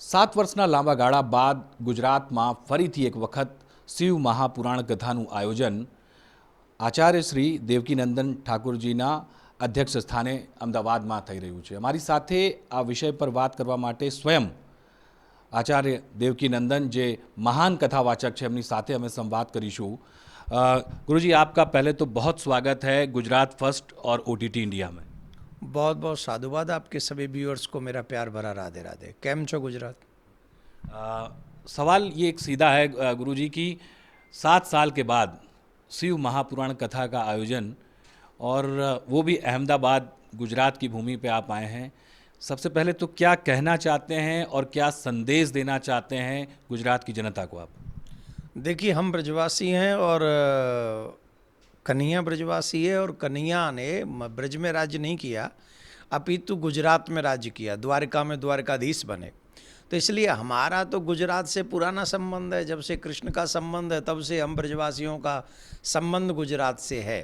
7 વર્ષના લાંબા ગાળા બાદ ગુજરાતમાં ફરીથી એક વખત શિવ મહાપુરાણ કથાનું આયોજન આચાર્ય શ્રી દેવકીનંદન ઠાકુરજીના અધ્યક્ષ સ્થાને અમદાવાદમાં થઈ રહ્યું છે। અમારી સાથે આ વિષય પર વાત કરવા માટે સ્વયં આચાર્ય દેવकीनंदन જે महान कथावाचक है એમની સાથે અમે संवाद કરીશું। गुरुजी आपका पहले तो बहुत स्वागत है गुजरात फर्स्ट और OTT इंडिया में। बहुत बहुत साधुवाद आपके सभी व्यूअर्स को मेरा प्यार भरा राधे राधे। केम छो गुजरात? सवाल ये एक सीधा है गुरुजी की 7 साल के बाद शिव महापुराण कथा का आयोजन और वो भी अहमदाबाद गुजरात की भूमि पे आप आए हैं। सबसे पहले तो क्या कहना चाहते हैं और क्या संदेश देना चाहते हैं गुजरात की जनता को आप? देखिए, हम ब्रजवासी हैं और कन्हैया ब्रजवासी है और कन्हैया ने ब्रज में राज्य नहीं किया, अपितु गुजरात में राज्य किया, द्वारका में द्वारकाधीश बने। तो इसलिए हमारा तो गुजरात से पुराना संबंध है। जब से कृष्ण का संबंध है तब से हम ब्रजवासियों का संबंध गुजरात से है।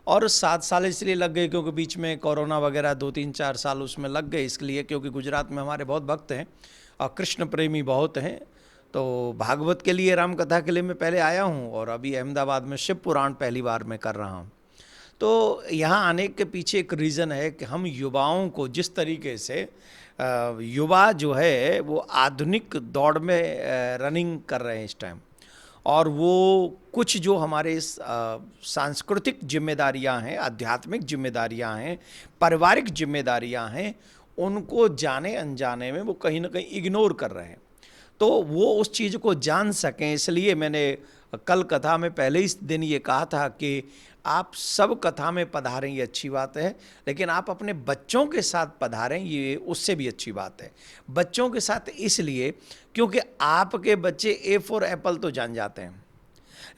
और 7 साल इसलिए लग गए क्योंकि बीच में कोरोना वगैरह 2-3-4 साल उसमें लग गए, इसलिए क्योंकि गुजरात में हमारे बहुत भक्त हैं और कृष्ण प्रेमी बहुत हैं। तो भागवत के लिए, राम कथा के लिए मैं पहले आया हूँ और अभी अहमदाबाद में शिव पुराण पहली बार मैं कर रहा हूँ। तो यहाँ आने के पीछे एक रीज़न है कि हम युवाओं को जिस तरीके से युवा जो है वो आधुनिक दौड़ में रनिंग कर रहे हैं इस टाइम, और वो कुछ जो हमारे सांस्कृतिक जिम्मेदारियां हैं, आध्यात्मिक जिम्मेदारियां हैं, पारिवारिक जिम्मेदारियां हैं, उनको जाने अनजाने में वो कहीं ना कहीं इग्नोर कर रहे हैं। तो वो उस चीज़ को जान सकें, इसलिए मैंने कल कथा में पहले ही दिन ये कहा था कि आप सब कथा में पधारें, ये अच्छी बात है, लेकिन आप अपने बच्चों के साथ पधारें, ये उससे भी अच्छी बात है। बच्चों के साथ इसलिए क्योंकि आपके बच्चे ए फॉर एप्पल तो जान जाते हैं,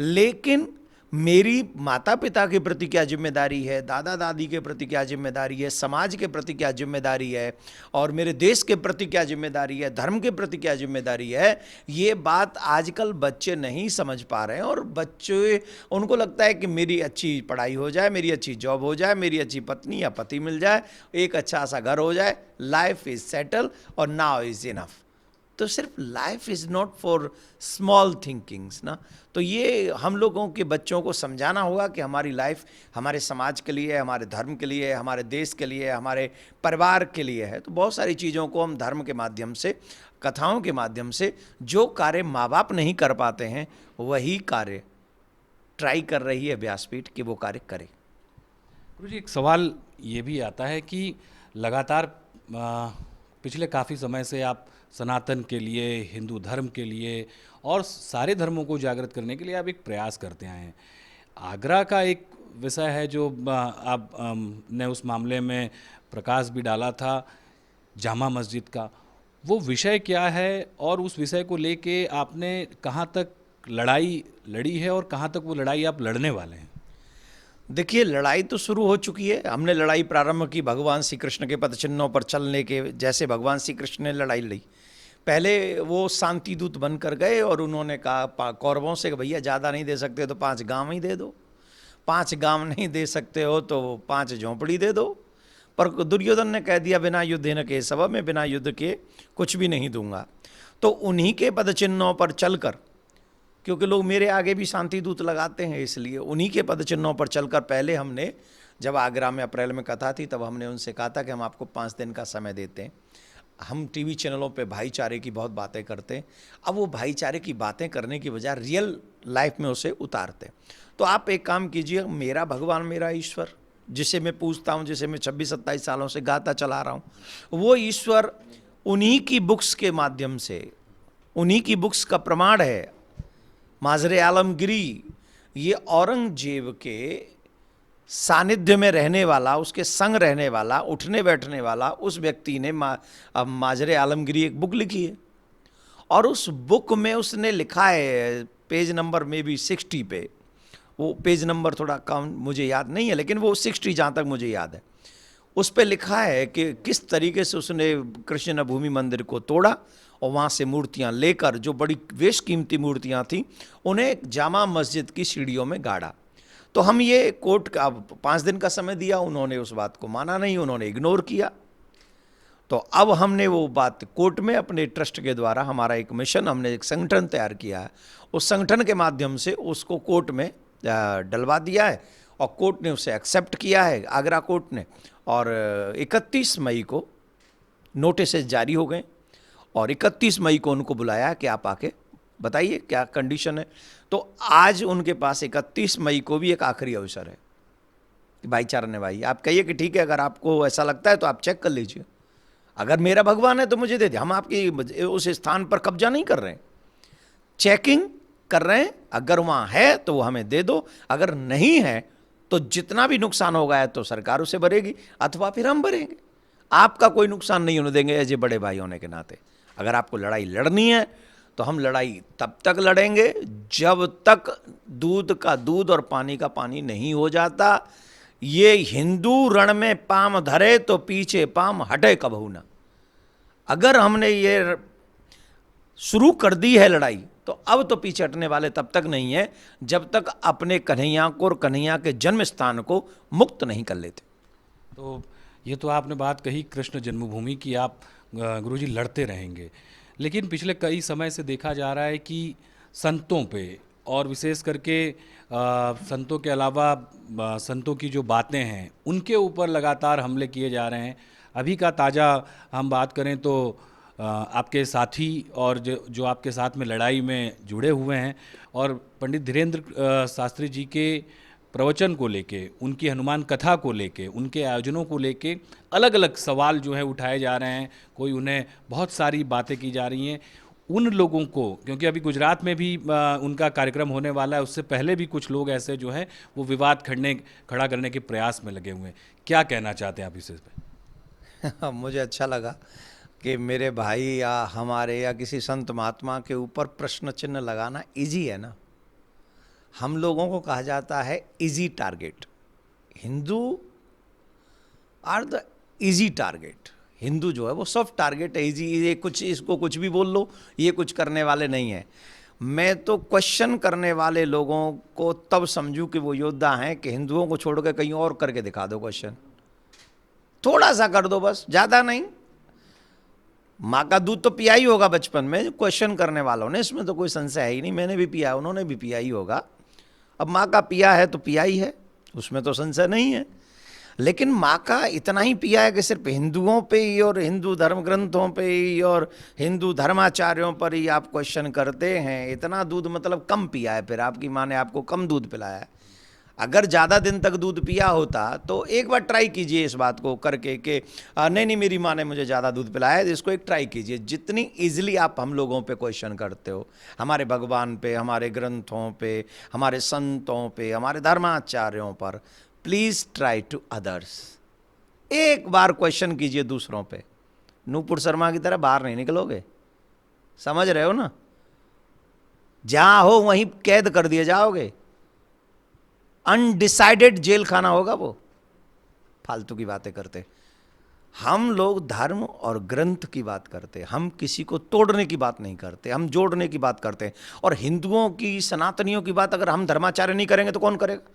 लेकिन मेरी माता पिता के प्रति क्या जिम्मेदारी है, दादा दादी के प्रति क्या जिम्मेदारी है, समाज के प्रति क्या जिम्मेदारी है, और मेरे देश के प्रति क्या जिम्मेदारी है, धर्म के प्रति क्या जिम्मेदारी है, ये बात आजकल बच्चे नहीं समझ पा रहे हैं। और बच्चे, उनको लगता है कि मेरी अच्छी पढ़ाई हो जाए, मेरी अच्छी जॉब हो जाए, मेरी अच्छी पत्नी या पति मिल जाए, एक अच्छा सा घर हो जाए, लाइफ इज सेटल और नाउ इज इनफ। तो सिर्फ life is not for small thinkings ना। तो ये हम लोगों के बच्चों को समझाना होगा कि हमारी लाइफ हमारे समाज के लिए है, हमारे धर्म के लिए है, हमारे देश के लिए है, हमारे परिवार के लिए है। तो बहुत सारी चीज़ों को हम धर्म के माध्यम से, कथाओं के माध्यम से, जो कार्य माँ बाप नहीं कर पाते हैं वही कार्य ट्राई कर रही है व्यासपीठ कि वो कार्य करे। गुरुजी, एक सवाल ये भी आता है कि लगातार पिछले काफ़ी समय से आप सनातन के लिए, हिंदू धर्म के लिए और सारे धर्मों को जागृत करने के लिए आप एक प्रयास करते आए हैं। आगरा का एक विषय है जो आप ने उस मामले में प्रकाश भी डाला था, जामा मस्जिद का। वो विषय क्या है और उस विषय को लेके आपने कहाँ तक लड़ाई लड़ी है और कहाँ तक वो लड़ाई आप लड़ने वाले हैं? देखिए, लड़ाई तो शुरू हो चुकी है। हमने लड़ाई प्रारंभ की भगवान श्री कृष्ण के पदचिन्हों पर चलने के, जैसे भगवान श्री कृष्ण ने लड़ाई लड़ी। पहले वो शांति दूत बनकर गए और उन्होंने कहा कौरवों से कि भैया ज़्यादा नहीं दे सकते तो 5 गांव ही दे दो, 5 गांव नहीं दे सकते हो तो 5 झोंपड़ी दे दो। पर दुर्योधन ने कह दिया बिना युद्ध न के सब, मैं बिना युद्ध के कुछ भी नहीं दूंगा। तो उन्हीं के पदचिन्हों पर चलकर, क्योंकि लोग मेरे आगे भी शांति दूत लगाते हैं, इसलिए उन्हीं के पदचिन्हों पर चलकर पहले हमने, जब आगरा में अप्रैल में कथा थी तब हमने उनसे कहा था कि हम आपको 5 दिन का समय देते हैं। हम टीवी चैनलों पे भाईचारे की बहुत बातें करते हैं, अब वो भाईचारे की बातें करने की बजाय रियल लाइफ में उसे उतारते हैं। तो आप एक काम कीजिए, मेरा भगवान, मेरा ईश्वर, जिसे मैं पूजता हूँ, जिसे मैं 26-27 सालों से गाता चला रहा हूँ, वो ईश्वर उन्हीं की बुक्स के माध्यम से, उन्हीं की बुक्स का प्रमाण है। माजरे आलमगिरी, ये औरंगजेब के सानिध्य में रहने वाला, उसके संग रहने वाला, उठने बैठने वाला उस व्यक्ति ने माजरे आलमगिरी एक बुक लिखी है, और उस बुक में उसने लिखा है, पेज नंबर में भी 60 पे, वो पेज नंबर थोड़ा कम मुझे याद नहीं है, लेकिन वो 60 जहाँ तक मुझे याद है, उस पर लिखा है कि किस तरीके से उसने कृष्ण भूमि मंदिर को तोड़ा और वहाँ से मूर्तियाँ लेकर, जो बड़ी बेशकीमती मूर्तियाँ थीं, उन्हें जामा मस्जिद की सीढ़ियों में गाड़ा। तो हम ये कोर्ट का 5 दिन का समय दिया, उन्होंने उस बात को माना नहीं, उन्होंने इग्नोर किया। तो अब हमने वो बात कोर्ट में अपने ट्रस्ट के द्वारा, हमारा एक मिशन, हमने एक संगठन तैयार किया है, उस संगठन के माध्यम से उसको कोर्ट में डलवा दिया है और कोर्ट ने उसे एक्सेप्ट किया है, आगरा कोर्ट ने। और 31 मई को नोटिस जारी हो गए और 31 मई को उनको बुलाया कि आप आके बताइए क्या कंडीशन है। तो आज उनके पास 31 मई को भी एक आखिरी अवसर है कि भाईचारा ने भाई आप कहिए कि ठीक है, अगर आपको ऐसा लगता है तो आप चेक कर लीजिए, अगर मेरा भगवान है तो मुझे दे दे, हम आपकी उस स्थान पर कब्जा नहीं कर रहे हैं, चेकिंग कर रहे हैं, अगर वहाँ है तो वो हमें दे दो, अगर नहीं है तो जितना भी नुकसान होगा है तो सरकार उसे भरेगी अथवा फिर हम भरेंगे, आपका कोई नुकसान नहीं होने देंगे एज ए बड़े भाई होने के नाते। अगर आपको लड़ाई लड़नी है तो हम लड़ाई तब तक लड़ेंगे जब तक दूध का दूध और पानी का पानी नहीं हो जाता। ये हिंदू रण में पाम धरे तो पीछे पाम हटे कबहू ना। अगर हमने ये शुरू कर दी है लड़ाई तो अब तो पीछे हटने वाले तब तक नहीं है जब तक अपने कन्हैया को और कन्हैया के जन्म स्थान को मुक्त नहीं कर लेते। तो ये तो आपने बात कही कृष्ण जन्मभूमि की, आप गुरुजी लड़ते रहेंगे, लेकिन पिछले कई समय से देखा जा रहा है कि संतों पे और विशेष करके संतों के अलावा संतों की जो बातें हैं उनके ऊपर लगातार हमले किए जा रहे हैं। अभी का ताज़ा हम बात करें तो आपके साथी और जो आपके साथ में लड़ाई में जुड़े हुए हैं और पंडित धीरेन्द्र शास्त्री जी के प्रवचन को लेके, उनकी हनुमान कथा को लेके, उनके आयोजनों को लेके अलग अलग सवाल जो है उठाए जा रहे हैं, कोई उन्हें बहुत सारी बातें की जा रही हैं। उन लोगों को, क्योंकि अभी गुजरात में भी उनका कार्यक्रम होने वाला है, उससे पहले भी कुछ लोग ऐसे जो हैं वो विवाद खड़ा करने के प्रयास में लगे हुए हैं, क्या कहना चाहते हैं आप इस पे? मुझे अच्छा लगा कि मेरे भाई या हमारे या किसी संत महात्मा के ऊपर प्रश्न चिन्ह लगाना इजी है ना। हम लोगों को कहा जाता है easy target, Hindu are the easy target. Hindu जो है वो सॉफ्ट टारगेट है, इजी, ये कुछ इसको कुछ भी बोल लो, ये कुछ करने वाले नहीं है। मैं तो क्वेश्चन करने वाले लोगों को तब समझूं कि वो योद्धा हैं कि हिंदुओं को छोड़ कर कहीं और करके दिखा दो क्वेश्चन, थोड़ा सा कर दो बस, ज़्यादा नहीं। माँ का दूध तो पिया ही होगा बचपन में क्वेश्चन करने वालों ने, इसमें तो कोई संशय है ही नहीं, मैंने भी पिया, उन्होंने भी पिया ही होगा। अब माँ का पिया है तो पिया ही है, उसमें तो संशय नहीं है। लेकिन माँ का इतना ही पिया है कि सिर्फ हिंदुओं पे ही और हिंदू धर्म ग्रंथों पे ही और हिंदू धर्माचार्यों पर ही आप क्वेश्चन करते हैं। इतना दूध मतलब कम पिया है, फिर आपकी माँ ने आपको कम दूध पिलाया है। अगर ज़्यादा दिन तक दूध पिया होता तो एक बार ट्राई कीजिए इस बात को करके कि नहीं मेरी माँ ने मुझे ज़्यादा दूध पिलाया है, इसको एक ट्राई कीजिए। जितनी ईजिली आप हम लोगों पे क्वेश्चन करते हो, हमारे भगवान पे, हमारे ग्रंथों पे, हमारे संतों पे, हमारे धर्माचार्यों पर, प्लीज़ ट्राई टू अदर्स। एक बार क्वेश्चन कीजिए दूसरों पे, नूपुर शर्मा की तरह बाहर नहीं निकलोगे, समझ रहे हो ना? जहाँ हो वहीं कैद कर दिए जाओगे, अनडिसाइडेड जेल खाना होगा वो। फालतू की बातें करते। हम लोग धर्म और ग्रंथ की बात करते, हम किसी को तोड़ने की बात नहीं करते, हम जोड़ने की बात करते हैं। और हिंदुओं की, सनातनियों की बात अगर हम धर्माचार्य नहीं करेंगे तो कौन करेगा?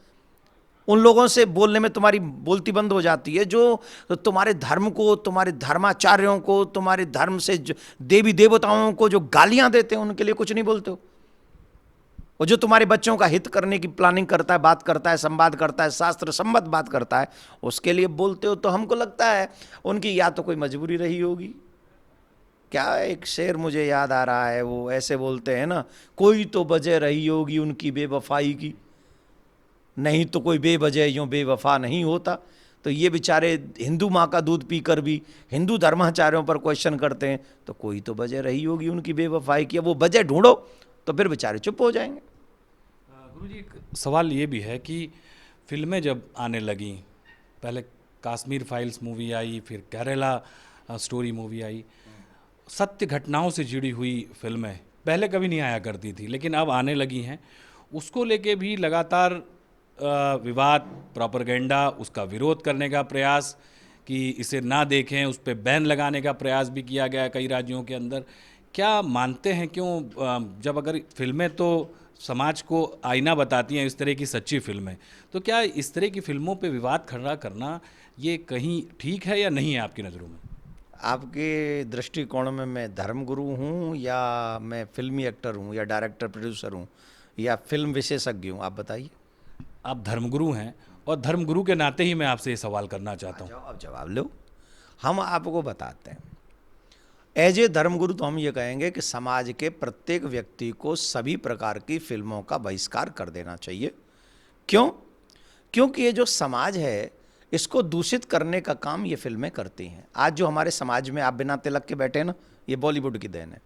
उन लोगों से बोलने में तुम्हारी बोलती बंद हो जाती है जो तुम्हारे धर्म को, तुम्हारे धर्माचार्यों को, तुम्हारे धर्म से देवी देवताओं को जो गालियां देते हैं उनके लिए कुछ नहीं बोलते हो। और जो तुम्हारे बच्चों का हित करने की प्लानिंग करता है, बात करता है, संवाद करता है, शास्त्र सम्मत बात करता है, उसके लिए बोलते हो। तो हमको लगता है उनकी या तो कोई मजबूरी रही होगी। क्या एक शेर मुझे याद आ रहा है, वो ऐसे बोलते हैं ना, कोई तो वजह रही होगी उनकी बेवफाई की, नहीं तो कोई बेवजह यूँ बेवफा नहीं होता। तो ये बेचारे हिंदू माँ का दूध पीकर भी हिंदू धर्माचार्यों पर क्वेश्चन करते हैं, तो कोई तो वजह रही होगी उनकी बेवफाई की। वो वजह ढूंढो तो फिर बेचारे चुप हो जाएंगे। गुरुजी एक सवाल ये भी है कि फिल्में जब आने लगी, पहले कश्मीर फाइल्स मूवी आई, फिर केरला स्टोरी मूवी आई, सत्य घटनाओं से जुड़ी हुई फिल्में पहले कभी नहीं आया करती थी लेकिन अब आने लगी हैं। उसको लेके भी लगातार विवाद, प्रोपेगेंडा, उसका विरोध करने का प्रयास कि इसे ना देखें, उस पर बैन लगाने का प्रयास भी किया गया है कई राज्यों के अंदर। क्या मानते हैं क्यों, जब अगर फिल्में तो समाज को आईना बताती हैं, इस तरह की सच्ची फिल्में, तो क्या इस तरह की फिल्मों पे विवाद खड़ा करना ये कहीं ठीक है या नहीं है आपकी नज़रों में? आपके दृष्टिकोण में मैं धर्मगुरु हूँ या मैं फिल्मी एक्टर हूँ या डायरेक्टर प्रोड्यूसर हूँ या फिल्म विशेषज्ञ हूँ, आप बताइए। आप धर्मगुरु हैं और धर्मगुरु के नाते ही मैं आपसे ये सवाल करना चाहता हूँ। अब जवाब लो। हम आपको बताते हैं, एज ए धर्मगुरु तो हम ये कहेंगे कि समाज के प्रत्येक व्यक्ति को सभी प्रकार की फिल्मों का बहिष्कार कर देना चाहिए। क्यों? क्योंकि ये जो समाज है इसको दूषित करने का काम ये फिल्में करती हैं। आज जो हमारे समाज में आप बिना तिलक के बैठे ना, ये बॉलीवुड की देन है।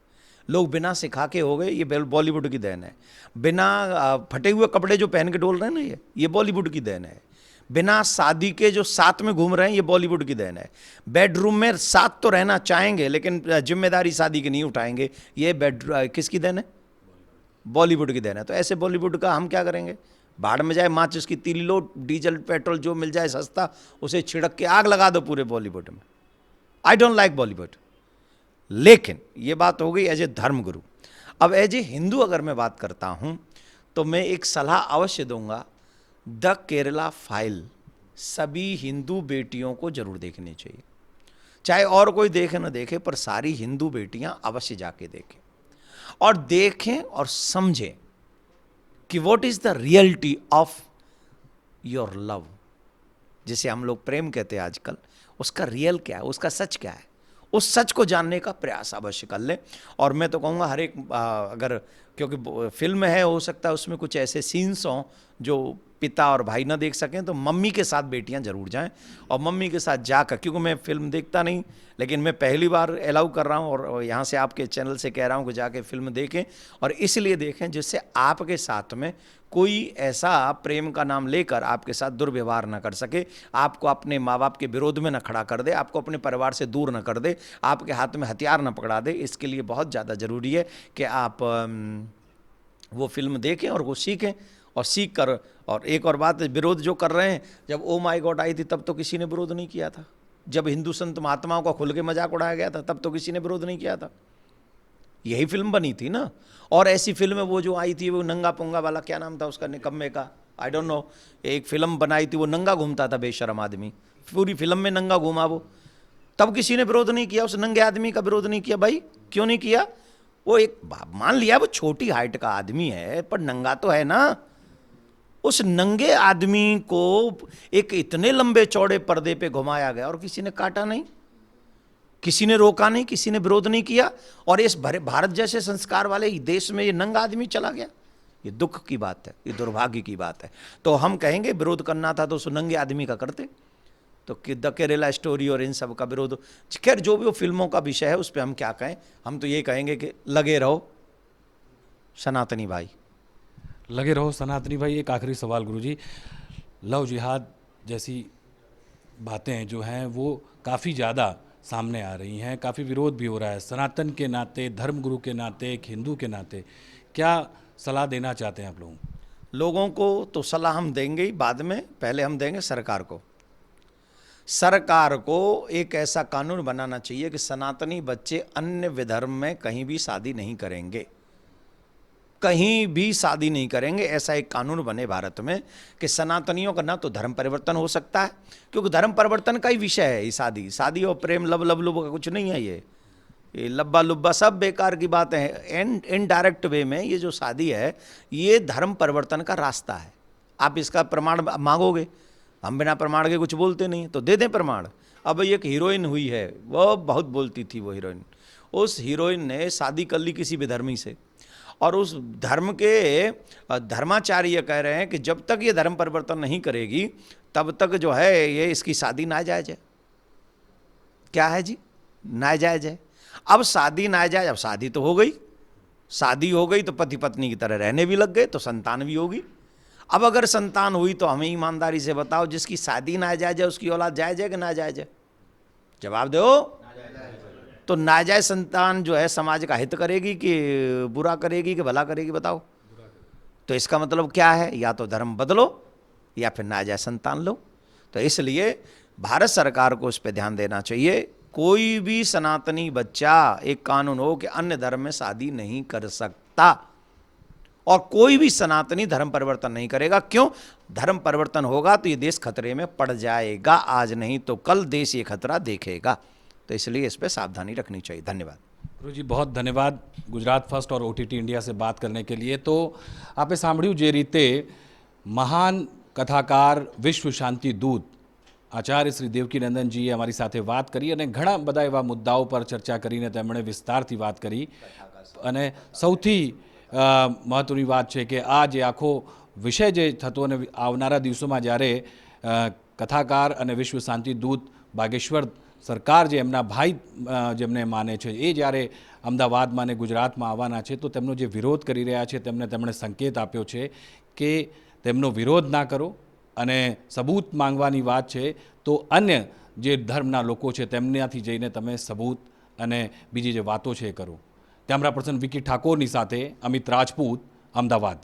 लोग बिना सिखा के हो गए, ये बॉलीवुड की देन है। बिना फटे हुए कपड़े जो पहन के डोल रहे हैं ना, ये बॉलीवुड की देन है। बिना शादी के जो साथ में घूम रहे हैं, ये बॉलीवुड की देन है। बेडरूम में साथ तो रहना चाहेंगे लेकिन जिम्मेदारी शादी की नहीं उठाएंगे, ये किसकी देन है? बॉलीवुड की देन है। तो ऐसे बॉलीवुड का हम क्या करेंगे? भाड़ में जाए, माचिस की तीली लो, डीजल पेट्रोल जो मिल जाए सस्ता, उसे छिड़क के आग लगा दो पूरे बॉलीवुड में। I don't like Bollywood. लेकिन ये बात हो गई एज ए धर्मगुरु। अब एज ए हिंदू अगर मैं बात करता हूं तो मैं एक सलाह अवश्य दूंगा, द केरला फाइल सभी हिंदू बेटियों को जरूर देखनी चाहिए। चाहे और कोई देखे ना देखे, पर सारी हिंदू बेटियां अवश्य जाके देखें और देखें और समझें कि what is the reality of your love, जिसे हम लोग प्रेम कहते हैं आजकल, उसका रियल क्या है, उसका सच क्या है, उस सच को जानने का प्रयास अवश्य कर लें। और मैं तो कहूँगा हर एक अगर, क्योंकि फिल्म है, हो सकता है उसमें कुछ ऐसे सीन्स हों जो पिता और भाई ना देख सकें, तो मम्मी के साथ बेटियां जरूर जाएं। और मम्मी के साथ जाकर, क्योंकि मैं फिल्म देखता नहीं लेकिन मैं पहली बार अलाउ कर रहा हूं और यहाँ से आपके चैनल से कह रहा हूं कि जाके फिल्म देखें, और इसलिए देखें जिससे आपके साथ में कोई ऐसा प्रेम का नाम लेकर आपके साथ दुर्व्यवहार न कर सके, आपको अपने माँ बाप के विरोध में न खड़ा कर दे, आपको अपने परिवार से दूर न कर दे, आपके हाथ में हथियार न पकड़ा दे। इसके लिए बहुत ज़्यादा ज़रूरी है कि आप वो फिल्म देखें और वो सीखें और सीख कर। और एक और बात, विरोध जो कर रहे हैं, जब ओ माय गॉड आई थी तब तो किसी ने विरोध नहीं किया था। जब हिंदू संत महात्माओं का खुल के मजाक उड़ाया गया था तब तो किसी ने विरोध नहीं किया था। यही फिल्म बनी थी ना। और ऐसी फिल्म वो जो आई थी, वो नंगा पुंगा वाला, क्या नाम था उसका, निकम्मे का, आई डोंट नो, एक फिल्म बनाई थी, वो नंगा घूमता था बेशरम आदमी, पूरी फिल्म में नंगा घूमा वो, तब किसी ने विरोध नहीं किया, उस नंगे आदमी का विरोध नहीं किया। भाई क्यों नहीं किया? वो एक, मान लिया वो छोटी हाइट का आदमी है पर नंगा तो है ना। उस नंगे आदमी को एक इतने लंबे चौड़े पर्दे पे घुमाया गया और किसी ने काटा नहीं, किसी ने रोका नहीं, किसी ने विरोध नहीं किया। और इस भारत जैसे संस्कार वाले देश में ये नंगा आदमी चला गया। ये दुख की बात है, ये दुर्भाग्य की बात है। तो हम कहेंगे विरोध करना था तो उस नंगे आदमी का करते। तो द केरला स्टोरी और इन सब का विरोध, खैर जो भी वो फिल्मों का विषय है उस पर हम क्या कहें, हम तो ये कहेंगे कि लगे रहो सनातनी भाई। लगे रहो सनातनी भाई। एक आखिरी सवाल गुरुजी, लव जिहाद जैसी बातें जो हैं वो काफ़ी ज़्यादा सामने आ रही हैं, काफ़ी विरोध भी हो रहा है। सनातन के नाते, धर्मगुरु के नाते, एक हिंदू के नाते क्या सलाह देना चाहते हैं आप लोगों? लोगों को तो सलाह हम देंगे ही बाद में, पहले हम देंगे सरकार को। सरकार को एक ऐसा कानून बनाना चाहिए कि सनातनी बच्चे अन्य विधर्म में कहीं भी शादी नहीं करेंगे, कहीं भी शादी नहीं करेंगे। ऐसा एक कानून बने भारत में कि सनातनियों का ना तो धर्म परिवर्तन हो सकता है, क्योंकि धर्म परिवर्तन का ही विषय है ये शादी। शादी और प्रेम, लब लब लुब का कुछ नहीं है। ये लब्बा लुब्बा सब बेकार की बात है। इनडायरेक्ट वे में ये जो शादी है ये धर्म परिवर्तन का रास्ता है। आप इसका प्रमाण मांगोगे, हम बिना प्रमाण के कुछ बोलते नहीं, तो दे दें प्रमाण। अब एक हीरोइन हुई है, वो बहुत बोलती थी वो हीरोइन, उस हीरोइन ने शादी कर ली किसी विधर्मी से, और उस धर्म के धर्माचार्य कह रहे हैं कि जब तक ये धर्म परिवर्तन नहीं करेगी तब तक जो है ये इसकी शादी नाजायज है। क्या है जी? नाजायज है। अब शादी नाजायज, अब शादी तो हो गई, शादी हो गई तो पति पत्नी की तरह रहने भी लग गए, तो संतान भी होगी। अब अगर संतान हुई तो हमें ईमानदारी से बताओ, जिसकी शादी नाजायज है उसकी औलाद जायज है कि नाजायज है? जवाब दो। तो नाजायज संतान जो है समाज का हित करेगी कि बुरा करेगी कि भला करेगी, बताओ? तो इसका मतलब क्या है? या तो धर्म बदलो या फिर नाजायज संतान लो। तो इसलिए भारत सरकार को इस पर ध्यान देना चाहिए। कोई भी सनातनी बच्चा, एक कानून हो कि अन्य धर्म में शादी नहीं कर सकता, और कोई भी सनातनी धर्म परिवर्तन नहीं करेगा। क्यों? धर्म परिवर्तन होगा तो ये देश खतरे में पड़ जाएगा। आज नहीं तो कल देश ये खतरा देखेगा। तो इसलिए इस पर सावधानी रखनी चाहिए। धन्यवाद। गुरु जी बहुत धन्यवाद गुजरात फर्स्ट और OTT इंडिया से बात करने के लिए। तो आपे સાંભળ્યું જે રીતે મહાન કથાકાર વિશ્વ શાંતિ દૂત આચાર્ય શ્રી દેવકીનંદનજીએ અમારી સાથે વાત કરી અને ઘણા બધા એવા મુદ્દાઓ પર ચર્ચા કરીને તેમણે વિસ્તારથી વાત કરી અને સૌથી મહત્ત્વની વાત છે કે આ જે આખો વિષય જે થતો અને આવનારા દિવસોમાં જ્યારે કથાકાર અને વિશ્વ શાંતિ દૂત બાગેશ્વર સરકાર જે એમના ભાઈ જેમને માને છે એ જ્યારે અમદાવાદમાં અને ગુજરાતમાં આવવાના છે તો તેમનો જે વિરોધ કરી રહ્યા છે તેમણે સંકેત આપ્યો છે કે તેમનો વિરોધ ના કરો અને સબૂત માંગવાની વાત છે તો અન્ય જે ધર્મના લોકો છે તેમનાથી જઈને તમે સબૂત અને બીજી જે વાતો છે એ કરો। કેમેરા પર્સન વિકી ઠાકોરની સાથે અમિત રાજપૂત, અમદાવાદ।